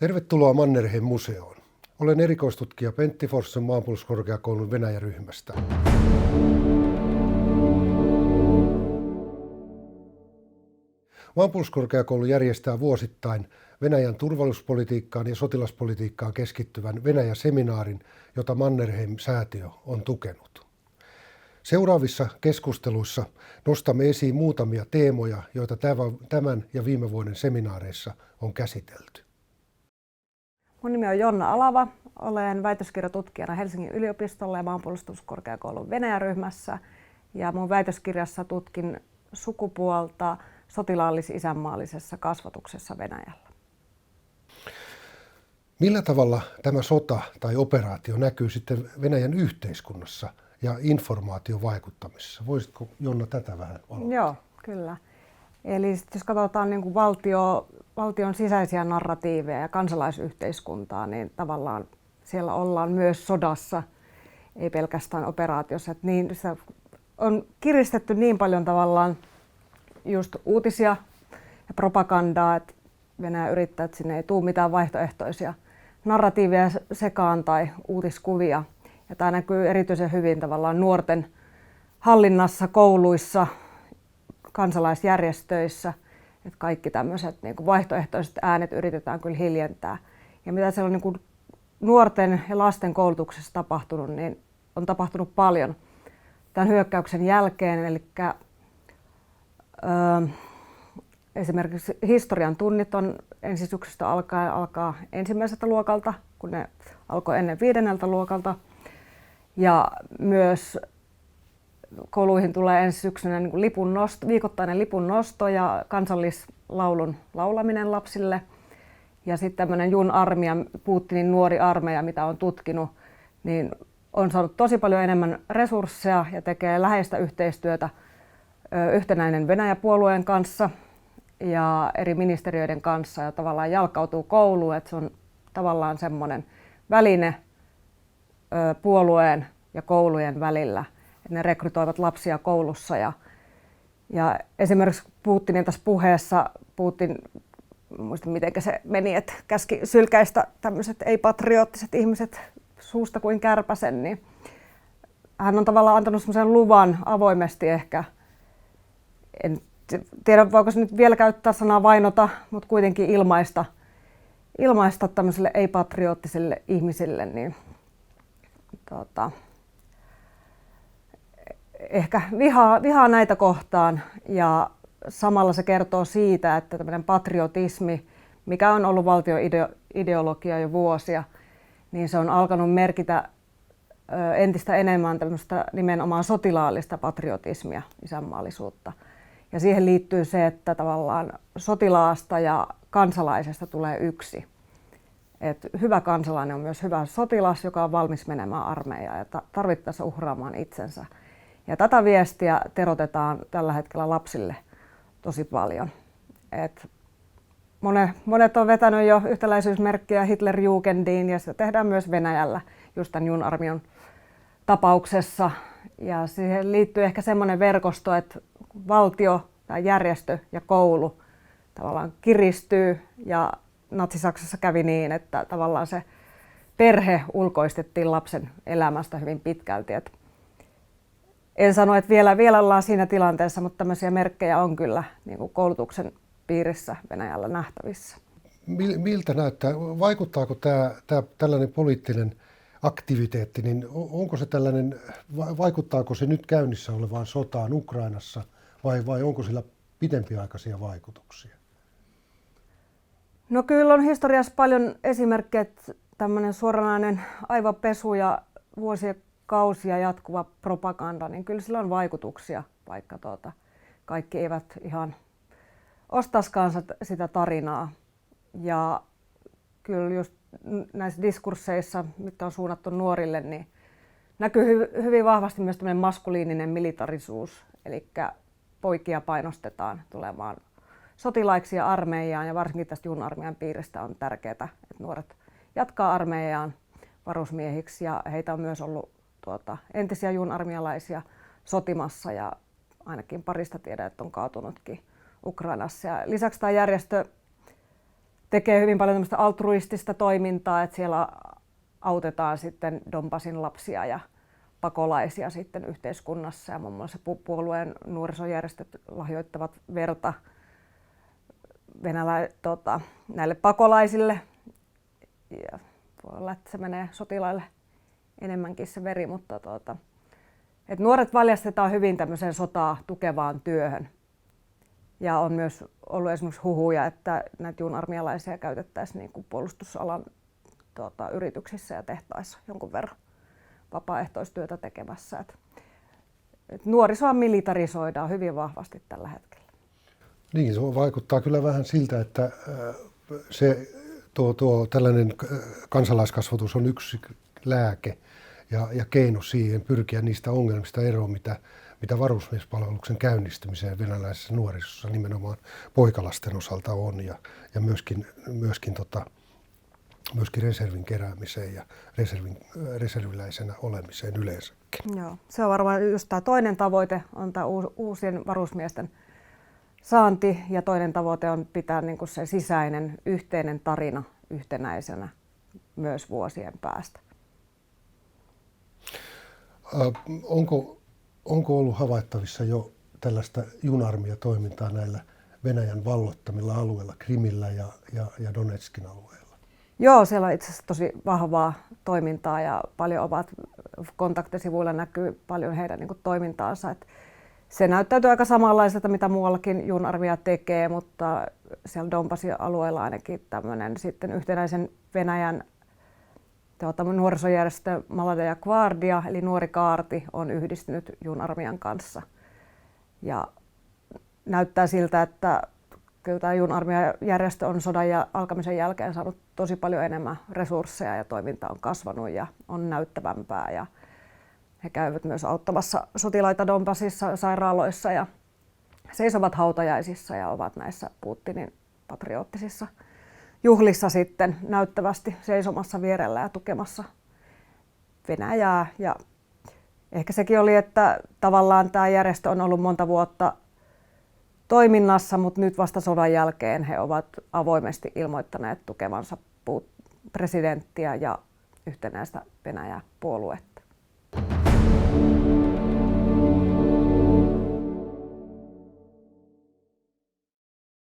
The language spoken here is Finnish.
Tervetuloa Mannerheim-museoon. Olen erikoistutkija Pentti Forsson maanpuolustuskorkeakoulun Venäjä-ryhmästä. Maanpuolustuskorkeakoulu järjestää vuosittain Venäjän turvallisuuspolitiikkaan ja sotilaspolitiikkaan keskittyvän Venäjä-seminaarin, jota Mannerheim-säätiö on tukenut. Seuraavissa keskusteluissa nostamme esiin muutamia teemoja, joita tämän ja viime vuoden seminaareissa on käsitelty. Mun nimi on Jonna Alava. Olen väitöskirjatutkijana Helsingin yliopistolla ja maanpuolustuskorkeakoulun Venäjä-ryhmässä. Ja mun väitöskirjassa tutkin sukupuolta sotilaallis-isänmaallisessa kasvatuksessa Venäjällä. Millä tavalla tämä sota tai operaatio näkyy sitten Venäjän yhteiskunnassa ja informaatiovaikuttamisessa? Voisitko, Jonna, tätä vähän valottaa? Joo, kyllä. Eli jos katsotaan niin kuin valtion sisäisiä narratiiveja ja kansalaisyhteiskuntaa, niin tavallaan siellä ollaan myös sodassa, ei pelkästään operaatiossa. Että niin, se on kiristetty niin paljon tavallaan just uutisia ja propagandaa, että Venäjä yrittää, että sinne ei tule mitään vaihtoehtoisia narratiiveja sekaan tai uutiskuvia. Ja tämä näkyy erityisen hyvin tavallaan nuorten hallinnassa, kouluissa, kansalaisjärjestöissä, että kaikki tämmöiset niin kuin vaihtoehtoiset äänet yritetään kyllä hiljentää. Ja mitä siellä on niin kuin nuorten ja lasten koulutuksessa tapahtunut, niin on tapahtunut paljon tämän hyökkäyksen jälkeen. Eli esimerkiksi historian tunnit on ensisyksystä alkaa ensimmäiseltä luokalta, kun ne alkoi ennen 5. luokalta. Ja myös kouluihin tulee ensi syksynä niin kuin viikoittainen lipun nosto ja kansallislaulun laulaminen lapsille. Ja sitten tämmöinen Jun armeija, Putinin nuori armeija, mitä on tutkinut, niin on saanut tosi paljon enemmän resursseja ja tekee läheistä yhteistyötä Yhtenäinen Venäjä-puolueen kanssa ja eri ministeriöiden kanssa ja tavallaan jalkautuu kouluun, että se on tavallaan semmoinen väline puolueen ja koulujen välillä. Että ne rekrytoivat lapsia koulussa ja esimerkiksi Putinin tässä puheessa, Putin, muista miten se meni, että käski sylkäistä tämmöiset ei-patrioottiset ihmiset suusta kuin kärpäsen, niin hän on tavallaan antanut semmoisen luvan avoimesti ehkä, en tiedä voiko se nyt vielä käyttää sanaa vainota, mutta kuitenkin ilmaista tämmöiselle ei-patriottiselle ihmisille, niin ehkä vihaa näitä kohtaan ja samalla se kertoo siitä, että tämmöinen patriotismi, mikä on ollut valtioideologia jo vuosia, niin se on alkanut merkitä entistä enemmän tämmöistä nimenomaan sotilaallista patriotismia, isänmaallisuutta. Ja siihen liittyy se, että tavallaan sotilaasta ja kansalaisesta tulee yksi. Et hyvä kansalainen on myös hyvä sotilas, joka on valmis menemään armeijaan ja tarvittaessa uhraamaan itsensä. Ja tätä viestiä terotetaan tällä hetkellä lapsille tosi paljon. Monet on vetänyt jo yhtäläisyysmerkkiä Hitlerjugendiin ja sitä tehdään myös Venäjällä just tämän Jun armeijan tapauksessa. Ja siihen liittyy ehkä semmoinen verkosto, että valtio tai järjestö ja koulu tavallaan kiristyy ja Natsi-Saksassa kävi niin, että tavallaan se perhe ulkoistettiin lapsen elämästä hyvin pitkälti. En sano, että vielä ollaan siinä tilanteessa, mutta tämmöisiä merkkejä on kyllä niin kuin koulutuksen piirissä Venäjällä nähtävissä. Miltä näyttää? Vaikuttaako tämä tällainen poliittinen aktiviteetti, niin onko se tällainen, vaikuttaako se nyt käynnissä olevaan sotaan Ukrainassa vai onko sillä pidempiaikaisia vaikutuksia? No kyllä on historiassa paljon esimerkkejä, että tämmöinen suoranainen aivopesu ja vuosikausia jatkuva propaganda, niin kyllä sillä on vaikutuksia, vaikka kaikki eivät ihan ostaiskaan sitä tarinaa. Ja kyllä just näissä diskursseissa, mitä on suunnattu nuorille, niin näkyy hyvin vahvasti myös tämmöinen maskuliininen militarisuus, eli poikia painostetaan tulemaan sotilaiksi ja armeijaan, ja varsinkin tästä Jun armeijan piiristä on tärkeää, että nuoret jatkaa armeijaan varusmiehiksi, ja heitä on myös ollut entisiä Jun armeijalaisia sotimassa, ja ainakin parista tiedän, että on kaatunutkin Ukrainassa. Ja lisäksi tämä järjestö tekee hyvin paljon tämmöistä altruistista toimintaa, että siellä autetaan sitten Donbasin lapsia ja pakolaisia sitten yhteiskunnassa ja muun muassa puolueen nuorisojärjestöt lahjoittavat verta näille pakolaisille. Ja voi olla, että se menee sotilaille enemmänkin se veri, mutta että nuoret valjastetaan hyvin tämmöiseen sotaa tukevaan työhön. Ja on myös ollut esimerkiksi huhuja, että näitä juunarmialaisia käytettäisiin niin kuin puolustusalan yrityksissä ja tehtaissa jonkun verran vapaaehtoistyötä tekemässä. Et nuorisoa militarisoidaan hyvin vahvasti tällä hetkellä. Niin, se vaikuttaa kyllä vähän siltä, että tällainen kansalaiskasvatus on yksi lääke ja keino siihen pyrkiä niistä ongelmista eroon, mitä varusmiespalveluksen käynnistymiseen venäläisessä nuorisossa nimenomaan poikalasten osalta on ja myöskin reservin keräämiseen ja reserviläisenä olemiseen yleensäkin. Joo, se on varmaan just tämä toinen tavoite, on tämä uusien varusmiesten saanti ja toinen tavoite on pitää niin kuin se sisäinen yhteinen tarina yhtenäisenä myös vuosien päästä. Onko ollut havaittavissa jo tällaista junarmia-toimintaa näillä Venäjän vallottamilla alueilla, Krimillä ja Donetskin alueilla? Joo, siellä on itse asiassa tosi vahvaa toimintaa ja paljon ovat kontaktisivuilla näkyy paljon heidän niin kuin toimintaansa. Et se näyttäytyy aika samanlaiselta, mitä muuallakin junarmia tekee, mutta siellä Donbasin alueella ainakin tämmöinen sitten yhtenäisen Venäjän nuorisojärjestö Mladeja Gvardia, eli Nuori kaarti, on yhdistynyt junarmian kanssa. Ja näyttää siltä, että kyllä tämä junarmian järjestö on sodan alkamisen jälkeen saanut tosi paljon enemmän resursseja ja toiminta on kasvanut ja on näyttävämpää. Ja he käyvät myös auttamassa sotilaita Donbasissa sairaaloissa ja seisovat hautajaisissa ja ovat näissä Putinin patrioottisissa juhlissa sitten näyttävästi seisomassa vierellä ja tukemassa Venäjää. Ja ehkä sekin oli, että tavallaan tämä järjestö on ollut monta vuotta toiminnassa, mutta nyt vasta sodan jälkeen he ovat avoimesti ilmoittaneet tukevansa presidenttiä ja yhtenäistä Venäjä-puoluetta.